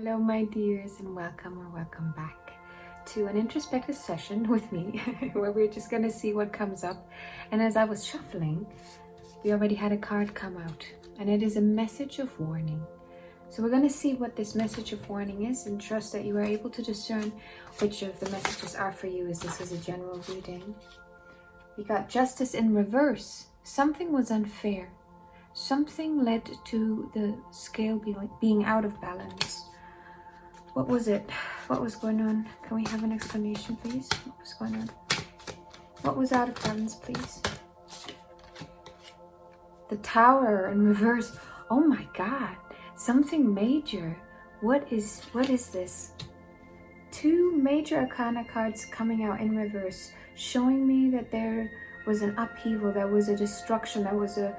Hello my dears, and welcome back to an introspective session with me where we're just going to see what comes up. And as I was shuffling, we already had a card come out, and it is a message of warning. So we're going to see what this message of warning is and trust that you are able to discern which of the messages are for you, as this is a general reading. We got justice in reverse. Something was unfair. Something led to the scale being out of balance. What was it? What was going on? Can we have an explanation, please? What was going on? What was out of balance, please? The Tower in reverse. Oh my God. Something major. What is this? Two major arcana cards coming out in reverse, showing me that there was an upheaval, there was a destruction, there was a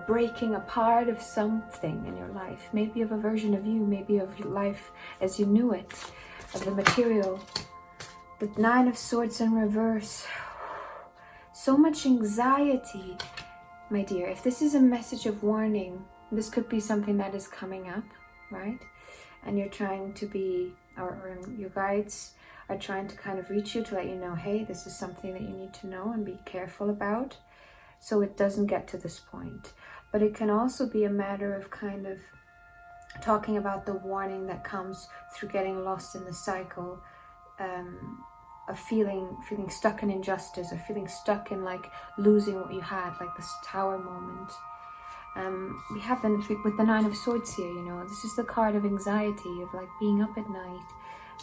breaking apart of something in your life, maybe of a version of you, maybe of life as you knew it, of the material. The Nine of Swords in reverse. So much anxiety, my dear. If this is a message of warning, this could be something that is coming up, right? And you're trying to be, or your guides are trying to kind of reach you to let you know, hey, this is something that you need to know and be careful about, so it doesn't get to this point. But it can also be a matter of kind of talking about the warning that comes through getting lost in the cycle, of feeling stuck in injustice, or feeling stuck in like losing what you had, like this Tower moment. We have with the Nine of Swords here, you know, this is the card of anxiety, of like being up at night,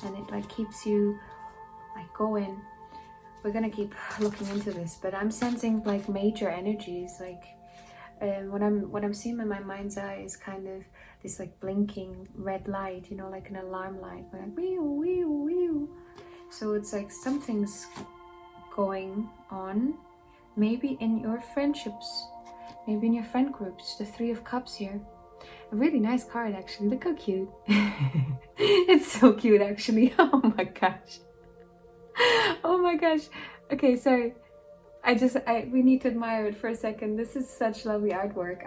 and it like keeps you like going. We're gonna keep looking into this, but I'm sensing like major energies, like what I'm seeing in my mind's eye is kind of this like blinking red light, you know, like an alarm light, like wee wee wee. So it's like something's going on, maybe in your friendships, maybe in your friend groups. The Three of Cups here. A really nice card, actually. Look how cute. It's so cute, actually. Oh my gosh. Oh my gosh. Okay, sorry. We need to admire it for a second. This is such lovely artwork.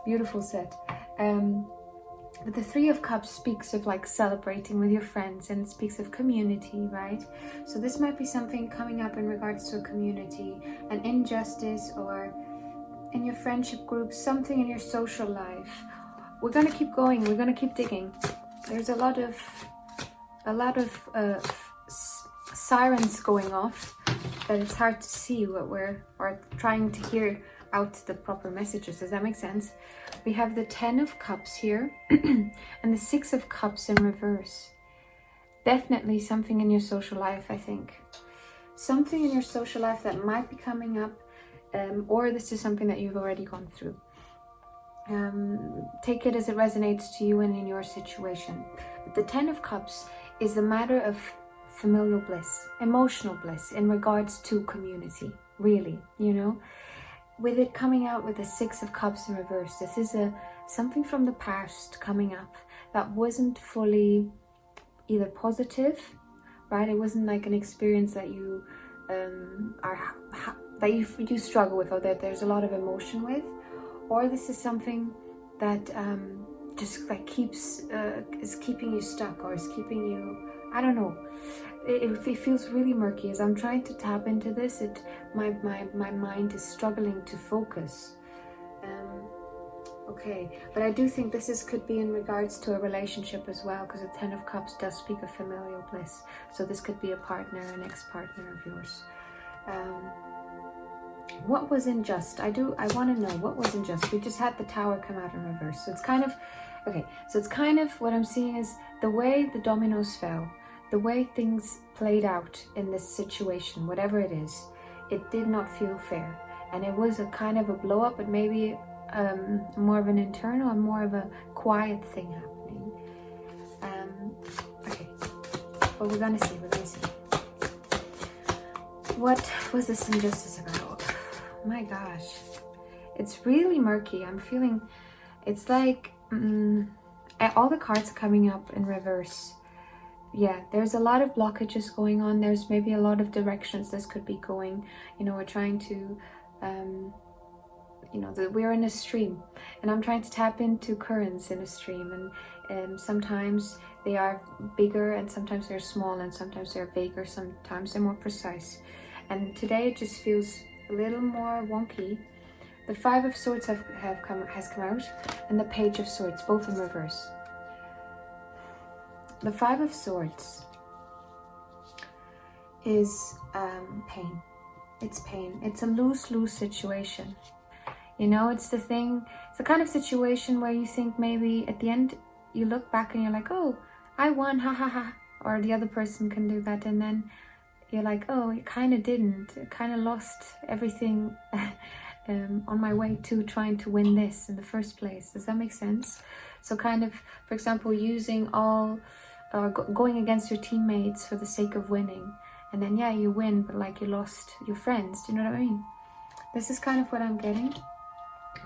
Beautiful set. But the Three of Cups speaks of like celebrating with your friends, and it speaks of community, right? So this might be something coming up in regards to a community, an injustice, or in your friendship group, something in your social life. We're gonna keep going. We're gonna keep digging. There's a lot of sirens going off that it's hard to see what we're trying to hear out the proper messages. Does that make sense? We have the Ten of Cups here and the Six of Cups in reverse. Definitely something in your social life, I think. Something in your social life that might be coming up. Or this is something that you've already gone through. Take it as it resonates to you and in your situation. But the Ten of Cups is a matter of familial bliss, emotional bliss in regards to community, really, you know. With it coming out with the Six of Cups in reverse, this is something from the past coming up that wasn't fully either positive, right? It wasn't like an experience that you that you struggle with, or that there's a lot of emotion with, or this is something that just like is keeping you stuck, or is keeping you, I don't know. It feels really murky. As I'm trying to tap into this, my mind is struggling to focus. Okay, but I do think this could be in regards to a relationship as well, because the Ten of Cups does speak of familial bliss. So this could be a partner, an ex-partner of yours. What was unjust? I want to know what was unjust. We just had the Tower come out in reverse. So it's kind of, okay, so it's kind of what I'm seeing is the way the dominoes fell, the way things played out in this situation, whatever it is, it did not feel fair. And it was a kind of a blow up, but maybe more of an internal and more of a quiet thing happening. Okay, but we're gonna see. What was this injustice about? My gosh, it's really murky. I'm feeling it's like all the cards coming up in reverse. Yeah, there's a lot of blockages going on. There's maybe a lot of directions this could be going. You know, we're trying to you know, we're in a stream, and I'm trying to tap into currents in a stream, and Sometimes they are bigger, and sometimes they're small, and sometimes they're vaguer, sometimes they're more precise. And today it just feels a little more wonky. The Five of Swords has come out, and the Page of Swords, both in reverse. The Five of Swords is pain. It's pain. It's a lose-lose situation. You know, it's the kind of situation where you think maybe at the end you look back and you're like, oh, I won, ha ha ha. Or the other person can do that, and then you're like, oh, it kind of didn't. It kind of lost everything on my way to trying to win this in the first place. Does that make sense? So kind of, for example, using all, or going against your teammates for the sake of winning. And then, yeah, you win, but like you lost your friends. Do you know what I mean? This is kind of what I'm getting.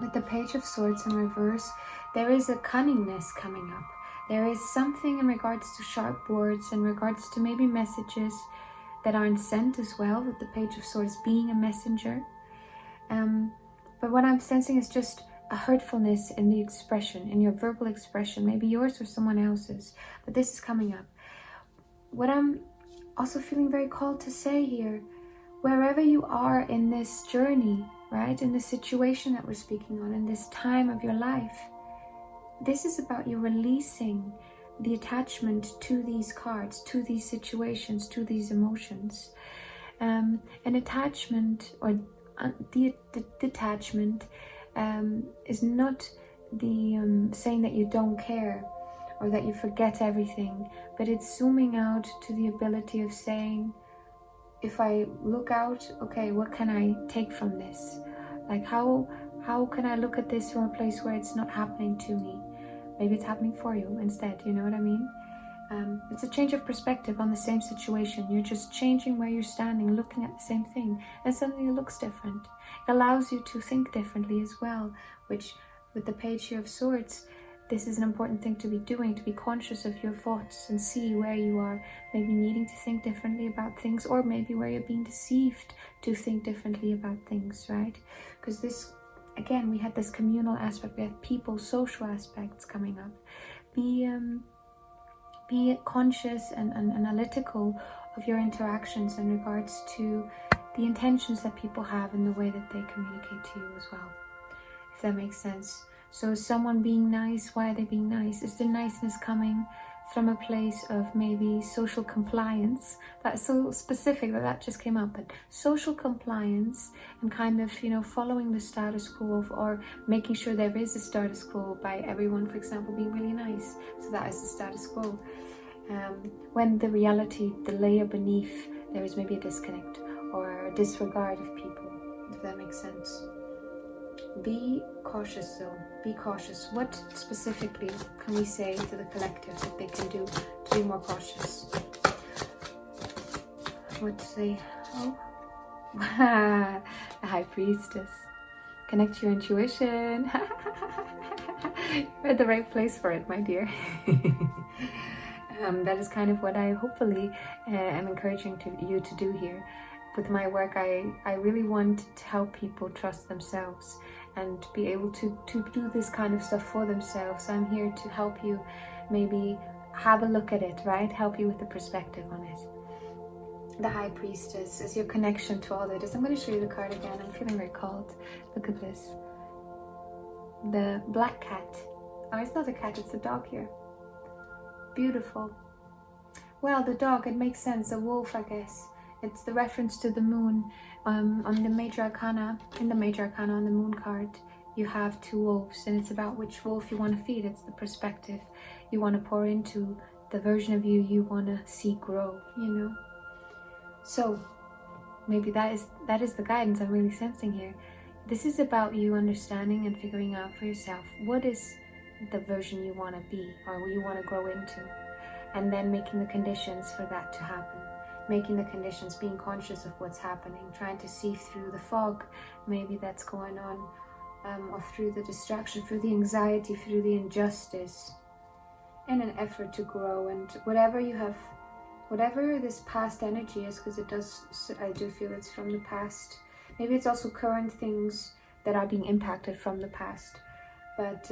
With the Page of Swords in reverse, there is a cunningness coming up. There is something in regards to sharp words, in regards to maybe messages that aren't sent as well, with the Page of Swords being a messenger. But what I'm sensing is just a hurtfulness in the expression, in your verbal expression, maybe yours or someone else's, but this is coming up. What I'm also feeling very called to say here, wherever you are in this journey, right, in the situation that we're speaking on, in this time of your life, this is about you releasing the attachment to these cards, to these situations, to these emotions. An attachment, or the detachment, is not the saying that you don't care or that you forget everything, but it's zooming out to the ability of saying, if I look out, okay, what can I take from this? Like how can I look at this from a place where it's not happening to me? Maybe it's happening for you instead, you know what I mean? It's a change of perspective on the same situation. You're just changing where you're standing, looking at the same thing, and suddenly it looks different. It allows you to think differently as well, which with the Page here of Swords, this is an important thing to be doing, to be conscious of your thoughts and see where you are maybe needing to think differently about things, or maybe where you're being deceived to think differently about things, right? Because this, again, we had this communal aspect, we have people, social aspects coming up. Be conscious and analytical of your interactions in regards to the intentions that people have in the way that they communicate to you as well, if that makes sense. So is someone being nice? Why are they being nice? Is the niceness coming from a place of maybe social compliance? That's so specific that just came up, but social compliance and kind of, you know, following the status quo or making sure there is a status quo by everyone, for example, being really nice. So that is the status quo. When the reality, the layer beneath, there is maybe a disconnect or a disregard of people, if that makes sense. Be cautious though, be cautious. What specifically can we say to the collective that they can do to be more cautious? What to say? Oh, the High Priestess. Connect to your intuition. You're at the right place for it, my dear. That is kind of what I hopefully am encouraging you to do here. With my work, I really want to help people trust themselves and be able to do this kind of stuff for themselves. I'm here to help you maybe have a look at it, right? Help you with the perspective on it. The High Priestess is your connection to all that is. I'm going to show you the card again. I'm feeling very called. Look at this. The black cat. Oh, it's not a cat, it's a dog here. Beautiful. Well, the dog, it makes sense. A wolf, I guess. It's the reference to the moon. On the Major Arcana, in the Major Arcana on the moon card, you have two wolves, and it's about which wolf you want to feed. It's the perspective you want to pour into, the version of you want to see grow, you know. So maybe that is the guidance I'm really sensing here. This is about you understanding and figuring out for yourself what is the version you want to be or you want to grow into, and then making the conditions for that to happen. Making the conditions, being conscious of what's happening, trying to see through the fog maybe that's going on, or through the distraction, through the anxiety, through the injustice, in an effort to grow. And whatever you have, whatever this past energy is, because I do feel it's from the past. Maybe it's also current things that are being impacted from the past. But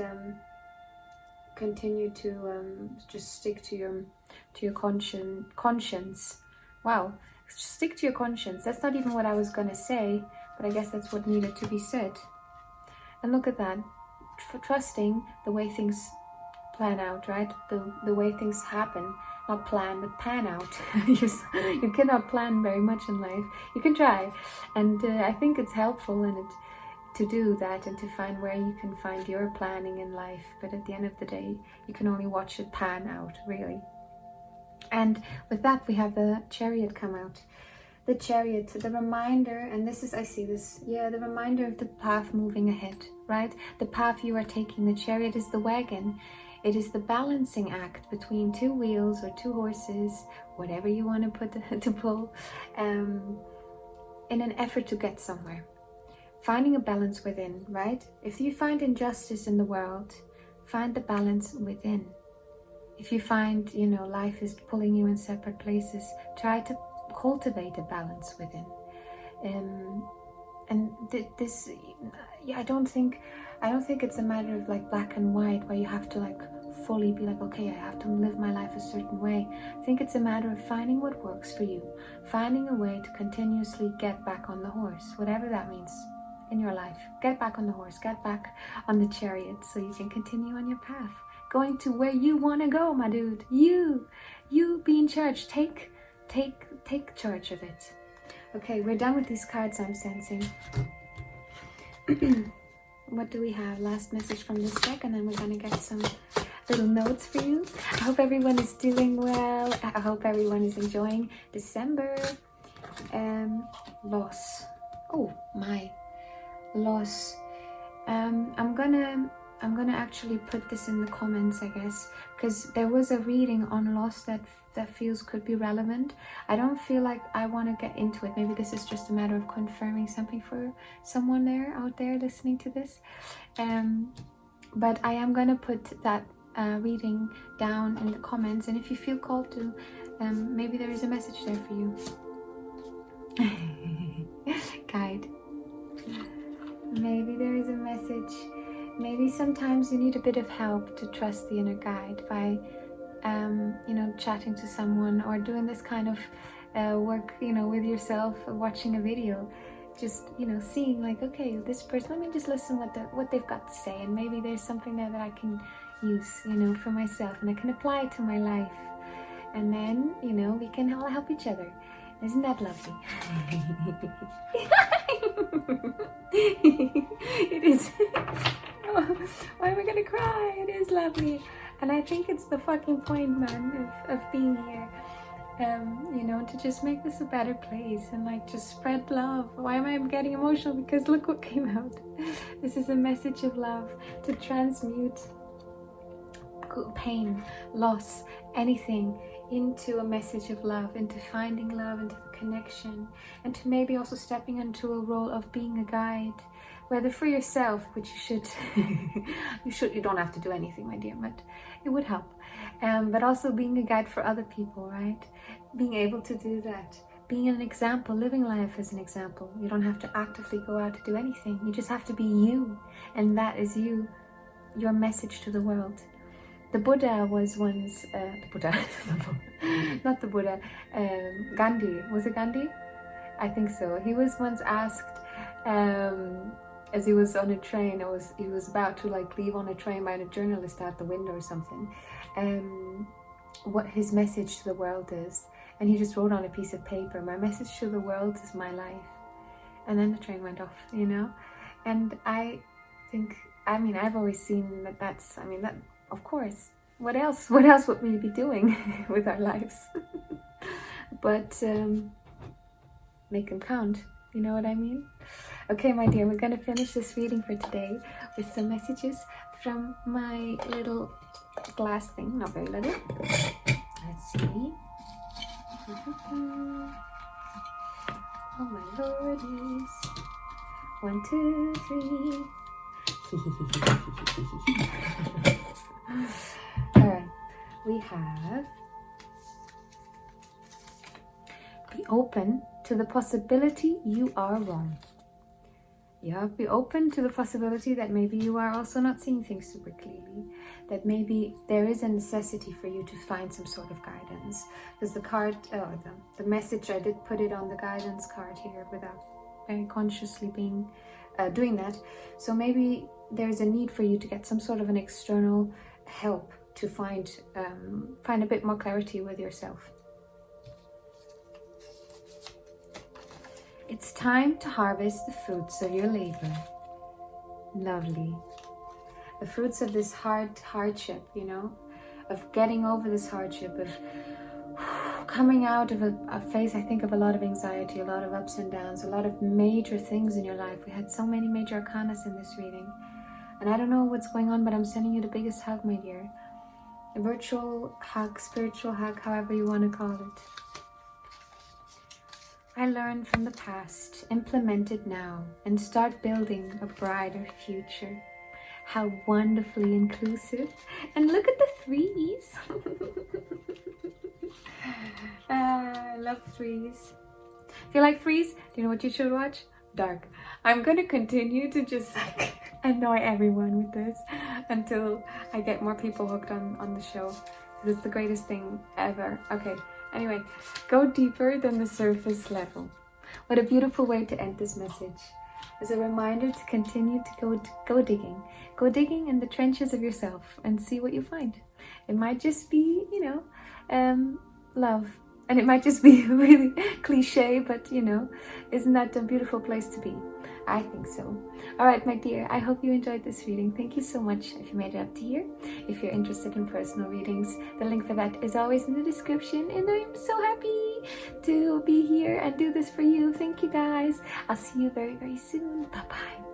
continue to just stick to your conscience. Wow, stick to your conscience. That's not even what I was gonna say, but I guess that's what needed to be said. And look at that, trusting the way things plan out, right? The way things happen, not plan, but pan out. You cannot plan very much in life. You can try, and I think it's helpful in it to do that and to find where you can find your planning in life. But at the end of the day, you can only watch it pan out, really. And with that, we have the Chariot come out. The Chariot, the reminder, and this is, I see this, yeah, the reminder of the path moving ahead, right? The path you are taking. The Chariot is the wagon. It is the balancing act between two wheels or two horses, whatever you want to pull, in an effort to get somewhere. Finding a balance within, right? If you find injustice in the world, find the balance within. If you find, life is pulling you in separate places, try to cultivate a balance within. This, I don't think it's a matter of like black and white where you have to like fully be like, okay, I have to live my life a certain way. I think it's a matter of finding what works for you, finding a way to continuously get back on the horse, whatever that means in your life. Get back on the horse, get back on the chariot so you can continue on your path, going to where you want to go, my dude. You be in charge. Take charge of it. Okay, we're done with these cards, I'm sensing. What do we have? Last message from this deck, and then we're gonna get some little notes for you. I hope everyone is doing well. I hope everyone is enjoying December. Loss. Oh my, loss. I'm gonna actually put this in the comments, I guess, because there was a reading on loss that feels could be relevant. I don't feel like I want to get into it. Maybe this is just a matter of confirming something for someone out there listening to this. But I am gonna put that reading down in the comments, and if you feel called to, maybe there is a message there for you. Guide. Maybe there is a message. Maybe sometimes you need a bit of help to trust the inner guide by, chatting to someone or doing this kind of work, with yourself, watching a video, just, seeing like, okay, this person, let me just listen what they've got to say, and maybe there's something there that I can use, for myself, and I can apply it to my life, and then, we can all help each other. Isn't that lovely? It is. Why am I gonna cry? It is lovely, and I think it's the fucking point, man, of being here. To just make this a better place and like just spread love. Why am I getting emotional? Because look what came out. This is a message of love to transmute pain, loss, anything into a message of love, into finding love, into the connection, and to maybe also stepping into a role of being a guide, whether for yourself, which you should, you don't have to do anything, my dear, but it would help, but also being a guide for other people, right? Being able to do that, being an example, living life as an example. You don't have to actively go out to do anything. You just have to be you, and that is you, your message to the world. The Buddha was once, not the Buddha, Gandhi. Was it Gandhi? I think so. He was once asked, as he was on a train, he was about to like leave on a train by a journalist out the window or something, what his message to the world is. And he just wrote on a piece of paper, my message to the world is my life. And then the train went off, And I think, I've always seen that of course, what else would we be doing with our lives? But make them count, you know what I mean? Okay, my dear, we're gonna finish this reading for today with some messages from my little glass thing, not very little. Let's see. Oh my lordies. 1, 2, 3. Alright, we have be open to the possibility you are wrong. Yeah, be open to the possibility that maybe you are also not seeing things super clearly, that maybe there is a necessity for you to find some sort of guidance. Because the card, the message, I did put it on the guidance card here without very consciously being doing that. So maybe there's a need for you to get some sort of an external help to find a bit more clarity with yourself. It's time to harvest the fruits of your labor. Lovely. The fruits of this hardship, you know, of getting over this hardship, of coming out of a phase, I think, of a lot of anxiety, a lot of ups and downs, a lot of major things in your life. We had so many major arcanas in this reading. And I don't know what's going on, but I'm sending you the biggest hug, my dear. A virtual hug, spiritual hug, however you want to call it. I learned from the past, implement it now, and start building a brighter future. How wonderfully inclusive. And look at the threes. I love threes. If you like threes, do you know what you should watch? Dark. I'm going to continue to just annoy everyone with this until I get more people hooked on the show. It's the greatest thing ever. Okay. Anyway, go deeper than the surface level. What a beautiful way to end this message. As a reminder to continue to go digging. Go digging in the trenches of yourself and see what you find. It might just be, you know, love. And it might just be really cliche, but you know, isn't that a beautiful place to be? I think so. All right, my dear, I hope you enjoyed this reading. Thank you so much if you made it up to here. If you're interested in personal readings, the link for that is always in the description. And I'm so happy to be here and do this for you. Thank you, guys. I'll see you very, very soon. Bye-bye.